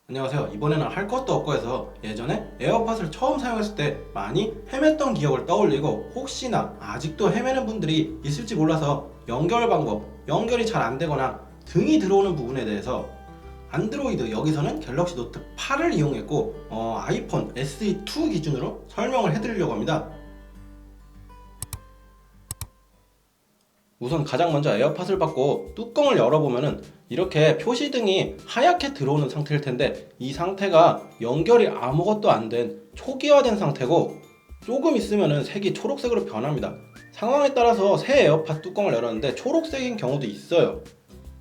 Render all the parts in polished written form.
안녕하세요. 이번에는 할 것도 없고 해서 예전에 에어팟을 처음 사용했을 때 많이 헤맸던 기억을 떠올리고 혹시나 아직도 헤매는 분들이 있을지 몰라서 연결 방법, 연결이 잘 안되거나 등이 들어오는 부분에 대해서 안드로이드, 여기서는 갤럭시 노트 8을 이용했고 아이폰 SE2 기준으로 설명을 해드리려고 합니다. 우선 가장 먼저 에어팟을 받고 뚜껑을 열어보면은 이렇게 표시등이 하얗게 들어오는 상태일 텐데, 이 상태가 연결이 아무것도 안 된 초기화된 상태고, 조금 있으면은 색이 초록색으로 변합니다. 상황에 따라서 새 에어팟 뚜껑을 열었는데 초록색인 경우도 있어요.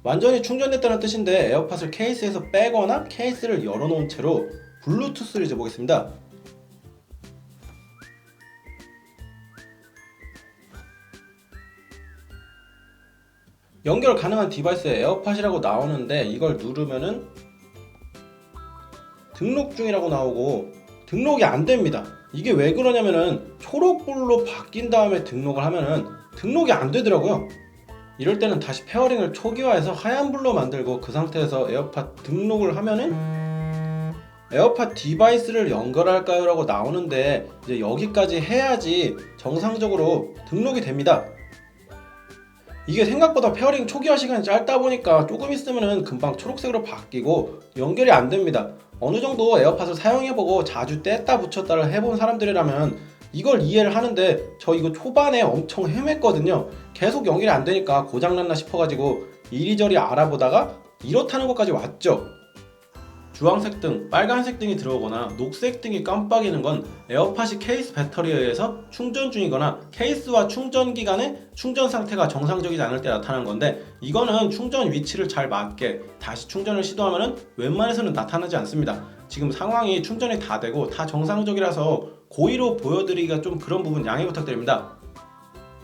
완전히 충전됐다는 뜻인데 에어팟을 케이스에서 빼거나 케이스를 열어놓은 채로 블루투스를 이제 보겠습니다. 연결 가능한 디바이스에 에어팟이라고 나오는데 이걸 누르면은 등록 중이라고 나오고 등록이 안 됩니다. 이게 왜 그러냐면은 초록불로 바뀐 다음에 등록을 하면은 등록이 안 되더라고요. 이럴 때는 다시 페어링을 초기화해서 하얀불로 만들고 그 상태에서 에어팟 등록을 하면은 에어팟 디바이스를 연결할까요? 라고 나오는데 이제 여기까지 해야지 정상적으로 등록이 됩니다. 이게 생각보다 페어링 초기화 시간이 짧다 보니까 조금 있으면 금방 초록색으로 바뀌고 연결이 안 됩니다. 어느 정도 에어팟을 사용해보고 자주 뗐다 붙였다를 해본 사람들이라면 이걸 이해를 하는데, 저 이거 초반에 엄청 헤맸거든요. 계속 연결이 안 되니까 고장났나 싶어가지고 이리저리 알아보다가 이렇다는 것까지 왔죠. 주황색 등, 빨간색 등이 들어오거나 녹색 등이 깜빡이는 건 에어팟이 케이스 배터리에 의해서 충전 중이거나 케이스와 충전 기간에 충전 상태가 정상적이지 않을 때 나타나는 건데, 이거는 충전 위치를 잘 맞게 다시 충전을 시도하면 웬만해서는 나타나지 않습니다. 지금 상황이 충전이 다 되고 다 정상적이라서 고의로 보여드리기가 좀 그런 부분 양해 부탁드립니다.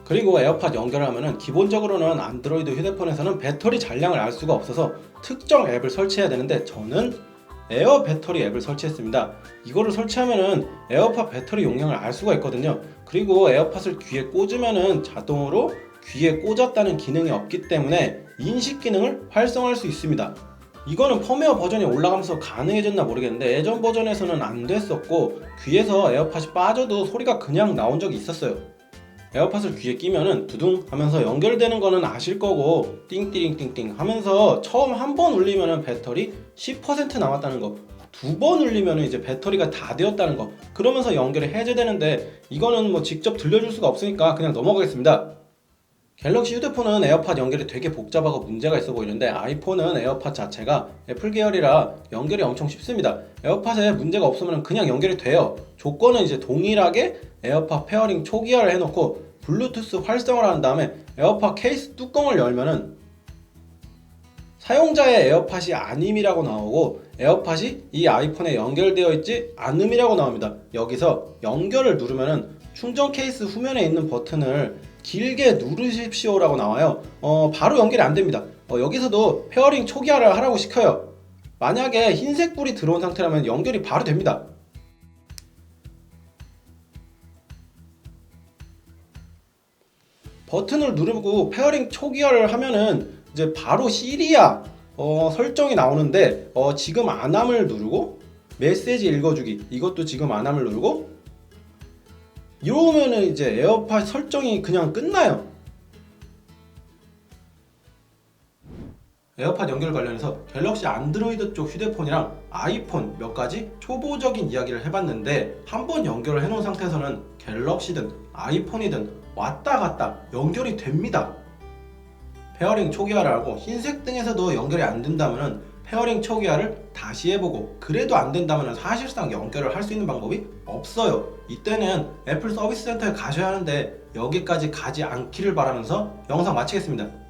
그리고 에어팟 연결하면은 기본적으로는 안드로이드 휴대폰에서는 배터리 잔량을 알 수가 없어서 특정 앱을 설치해야 되는데, 저는 에어 배터리 앱을 설치했습니다. 이거를 설치하면은 에어팟 배터리 용량을 알 수가 있거든요. 그리고 에어팟을 귀에 꽂으면은 자동으로 귀에 꽂았다는 기능이 없기 때문에 인식 기능을 활성화할 수 있습니다. 이거는 펌웨어 버전이 올라가면서 가능해졌나 모르겠는데 예전 버전에서는 안 됐었고, 귀에서 에어팟이 빠져도 소리가 그냥 나온 적이 있었어요. 에어팟을 귀에 끼면은 두둥 하면서 연결되는 거는 아실 거고, 띵띵띵띵 하면서 처음 한 번 울리면은 배터리 10% 남았다는 거, 두 번 울리면은 이제 배터리가 다 되었다는 거, 그러면서 연결이 해제되는데 이거는 뭐 직접 들려줄 수가 없으니까 그냥 넘어가겠습니다. 갤럭시 휴대폰은 에어팟 연결이 되게 복잡하고 문제가 있어 보이는데, 아이폰은 에어팟 자체가 애플 계열이라 연결이 엄청 쉽습니다. 에어팟에 문제가 없으면 그냥 연결이 돼요. 조건은 이제 동일하게 에어팟 페어링 초기화를 해놓고 블루투스 활성화를 한 다음에 에어팟 케이스 뚜껑을 열면은 사용자의 에어팟이 아님이라고 나오고 에어팟이 이 아이폰에 연결되어 있지 않음이라고 나옵니다. 여기서 연결을 누르면은 충전 케이스 후면에 있는 버튼을 길게 누르십시오 라고 나와요. 바로 연결이 안 됩니다. 여기서도 페어링 초기화를 하라고 시켜요. 만약에 흰색 불이 들어온 상태라면 연결이 바로 됩니다. 버튼을 누르고 페어링 초기화를 하면은 이제 바로 시리아 설정이 나오는데, 지금 안함을 누르고 메시지 읽어주기, 이것도 지금 안함을 누르고 이러면은 이제 에어팟 설정이 그냥 끝나요. 에어팟 연결 관련해서 갤럭시 안드로이드 쪽 휴대폰이랑 아이폰 몇 가지 초보적인 이야기를 해봤는데, 한번 연결을 해놓은 상태에서는 갤럭시든 아이폰이든 왔다 갔다 연결이 됩니다. 페어링 초기화를 하고 흰색 등에서도 연결이 안 된다면 페어링 초기화를 다시 해보고 그래도 안 된다면 사실상 연결을 할 수 있는 방법이 없어요. 이때는 애플 서비스 센터에 가셔야 하는데 여기까지 가지 않기를 바라면서 영상 마치겠습니다.